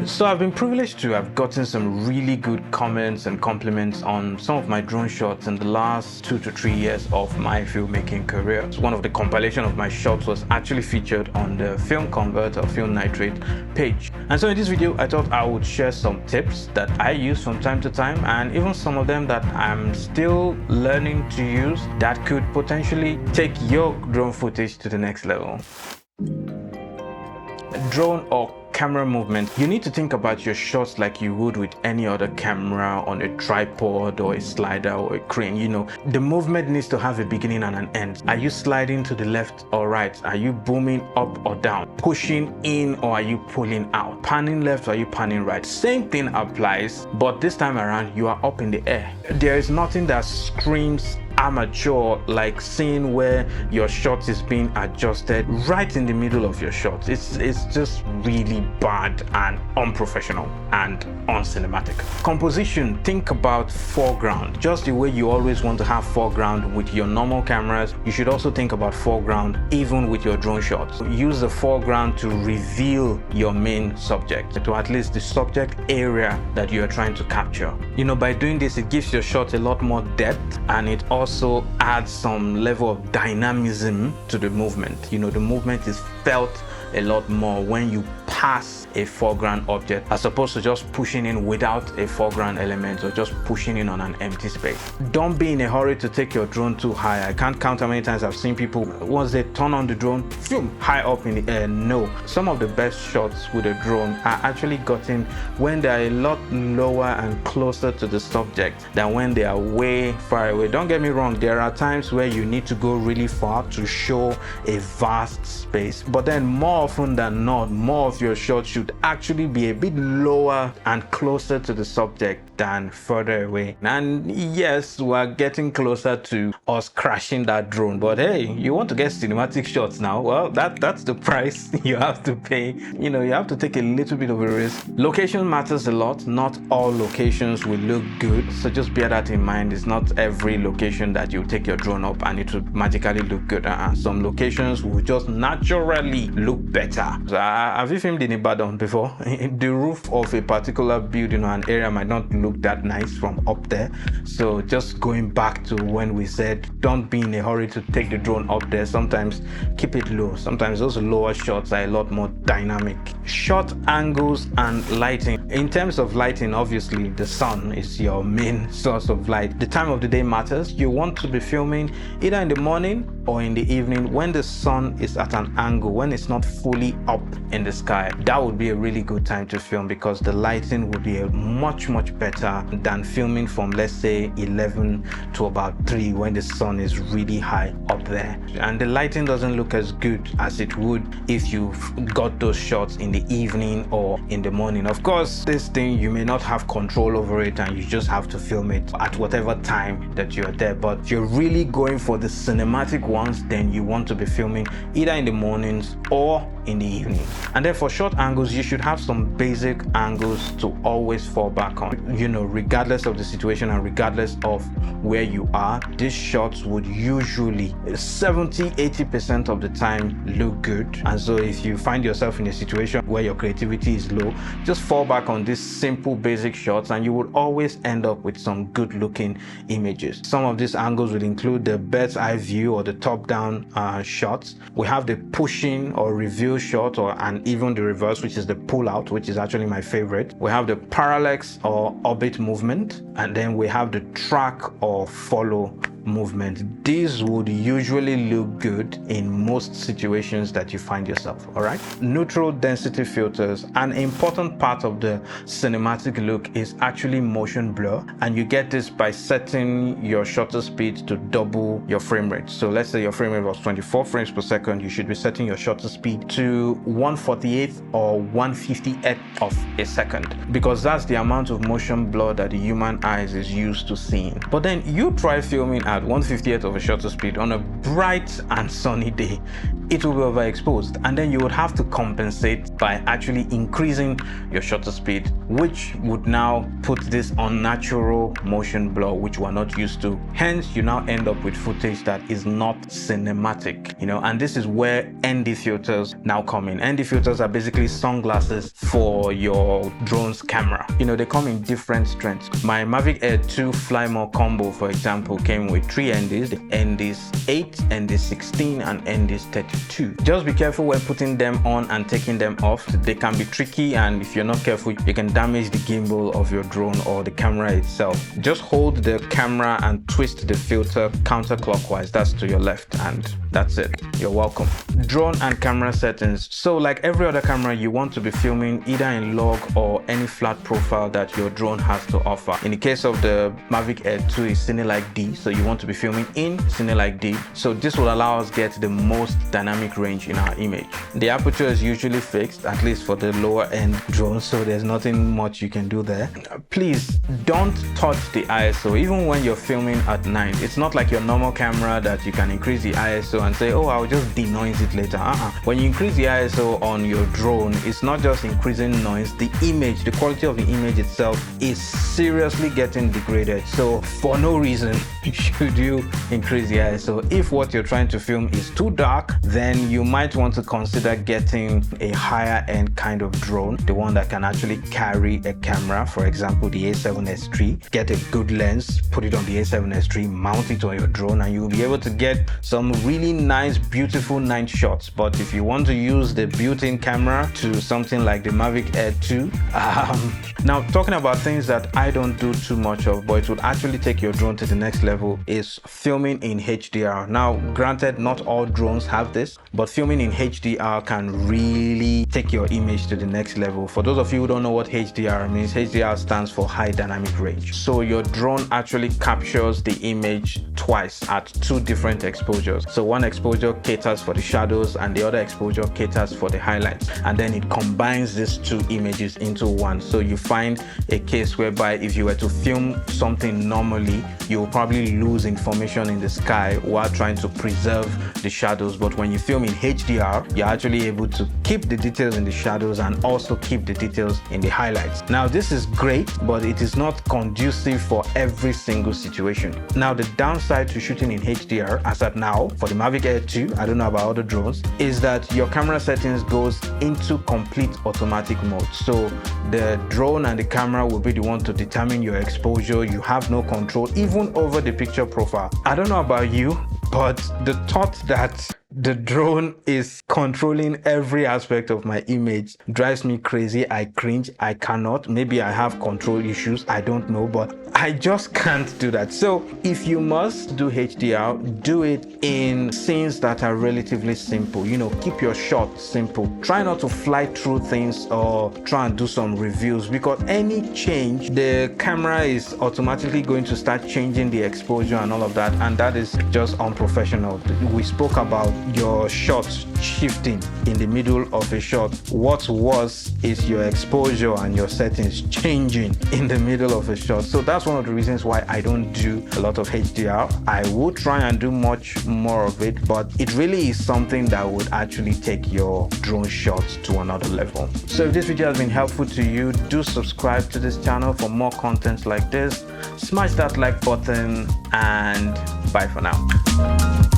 So I've been privileged to have gotten some really good comments and compliments on some of my drone shots in the last 2 to 3 years of my filmmaking career. One of the compilation of my shots was actually featured on the Film Convert or Film Nitrate page. And so in this video, I thought I would share some tips that I use from time to time, and even some of them that I'm still learning to use that could potentially take your drone footage to the next level. Drone or camera movement. You need to think about your shots like you would with any other camera on a tripod or a slider or a crane. You know, the movement needs to have a beginning and an end. Are you sliding to the left or right? Are you booming up or down? Pushing in or are you pulling out? Panning left or are you panning right? Same thing applies, but this time around you are up in the air. There is nothing that screams amateur like seeing where your shot is being adjusted right in the middle of your shot. It's just really bad and unprofessional and uncinematic. Composition, think about foreground. Just the way you always want to have foreground with your normal cameras, you should also think about foreground even with your drone shots. Use the foreground to reveal your main subject, to at least the subject area that you are trying to capture. You know, by doing this, it gives your shot a lot more depth, and it also adds some level of dynamism to the movement. You know, the movement is felt a lot more when you pass a foreground object as opposed to just pushing in without a foreground element or just pushing in on an empty space. Don't be in a hurry to take your drone too high. I can't count how many times I've seen people, once they turn on the drone, zoom, high up in the air. No, some of the best shots with a drone are actually gotten when they're a lot lower and closer to the subject than when they are way far away. Don't get me wrong, there are times where you need to go really far to show a vast space, but then more often than not, more of your shot should actually be a bit lower and closer to the subject than further away. And yes, we're getting closer to us crashing that drone, but hey, you want to get cinematic shots now? Well, that's the price you have to pay. You know, you have to take a little bit of a risk. Location matters a lot. Not all locations will look good, so just bear that in mind. It's not every location that you take your drone up and it will magically look good. Some locations will just naturally look better. So, have you filmed in Ibadan before? The roof of a particular building or an area might not look that nice from up there. So just going back to when we said don't be in a hurry to take the drone up there, sometimes keep it low. Sometimes those lower shots are a lot more dynamic. Shot angles and lighting. In terms of lighting, obviously the sun is your main source of light. The time of the day matters. You want to be filming either in the morning or in the evening when the sun is at an angle, when it's not fully up in the sky. That would be a really good time to film because the lighting would be much better than filming from, let's say, 11 to about 3 when the sun is really high up there. And the lighting doesn't look as good as it would if you've got those shots in the evening or in the morning. Of course, this thing, you may not have control over it and you just have to film it at whatever time that you're there. But if you're really going for the cinematic ones, then you want to be filming either in the mornings or in the evening. And then for short angles, you should have some basic angles to always fall back on. You know, regardless of the situation and regardless of where you are, these shots would usually 70-80% of the time look good. And so if you find yourself in a situation where your creativity is low, just fall back on these simple basic shots and you would always end up with some good looking images. Some of these angles would include the bird's eye view or the top down shots. We have the pushing or reveal shot, and even the reverse, which is the pull out, which is actually my favorite. We have the parallax or orbit movement, and then we have the track or follow movement. These would usually look good in most situations that you find yourself. All right, neutral density filters. An important part of the cinematic look is actually motion blur, and you get this by setting your shutter speed to double your frame rate. So let's say your frame rate was 24 frames per second, you should be setting your shutter speed to 1/48 or 1/50th of a second, because that's the amount of motion blur that the human eyes is used to seeing. But then you try filming at 1/50th of a shutter speed on a bright and sunny day, it will be overexposed, and then you would have to compensate by actually increasing your shutter speed, which would now put this unnatural motion blur which we're not used to. Hence, you now end up with footage that is not cinematic, and this is where ND filters now come in. ND filters are basically sunglasses for your drone's camera. They come in different strengths. My Mavic Air 2 Fly More combo, for example, came with 3 NDs: the NDs 8, NDs 16, and NDs 32. Just be careful when putting them on and taking them off. They can be tricky, and if you're not careful, you can damage the gimbal of your drone or the camera itself. Just hold the camera and twist the filter counterclockwise, that's to your left, and that's it. You're welcome. Drone and camera settings. So like every other camera, you want to be filming either in log or any flat profile that your drone has to offer. In the case of the Mavic Air 2 is Cine like D, so you want to be filming in Cine like D. So this will allow us get the most dynamic range in our image. The aperture is usually fixed, at least for the lower end drones, so there's nothing much you can do there. Please don't touch the ISO even when you're filming at 9. It's not like your normal camera that you can increase the ISO and say, oh, I'll just denoise it later. When you increase the ISO on your drone, it's not just increasing noise, the image, the quality of the image itself is seriously getting degraded. So for no reason should you increase the ISO. If what you're trying to film is too dark, then you might want to consider getting a higher end kind of drone, the one that can actually carry a camera, for example the A7S III. Get a good lens, put it on the A7S III, mount it on your drone, and you'll be able to get some really nice, beautiful night shots. But if you want to use the built-in camera to something like the Mavic Air 2, now talking about things that I don't do too much of, but it would actually take your drone to the next level, is filming in HDR. Now granted, not all drones have this, but filming in HDR can really take your image to the next level. For those of you who don't know what HDR means, HDR stands for high dynamic range. So your drone actually captures the image twice at 2 different exposures. So one exposure caters for the shadows and the other exposure caters for the highlights, and then it combines these 2 images into one. So you find a case whereby if you were to film something normally, you will probably lose information in the sky while trying to preserve the shadows. But when you film in HDR, you're actually able to keep the details in the shadows and also keep the details in the highlights. Now this is great, but it is not conducive for every single situation. Now the downside to shooting in HDR, as at now for the Mavic Air 2, I don't know about other drones, is that your camera settings goes into complete automatic mode. So the drone and the camera will be the one to determine your exposure. You have no control even over the picture profile. I don't know about you, but the thought that the drone is controlling every aspect of my image drives me crazy. I cringe. I cannot. Maybe I have control issues, I don't know, but I just can't do that. So if you must do HDR, do it in scenes that are relatively simple. Keep your shot simple. Try not to fly through things or try and do some reviews, because any change, the camera is automatically going to start changing the exposure and all of that, and that is just unprofessional. We spoke about your shots shifting in the middle of a shot. What's worse is your exposure and your settings changing in the middle of a shot. So that's one of the reasons why I don't do a lot of HDR. I would try and do much more of it, but it really is something that would actually take your drone shots to another level. So if this video has been helpful to you, do subscribe to this channel for more content like this. Smash that like button, and bye for now.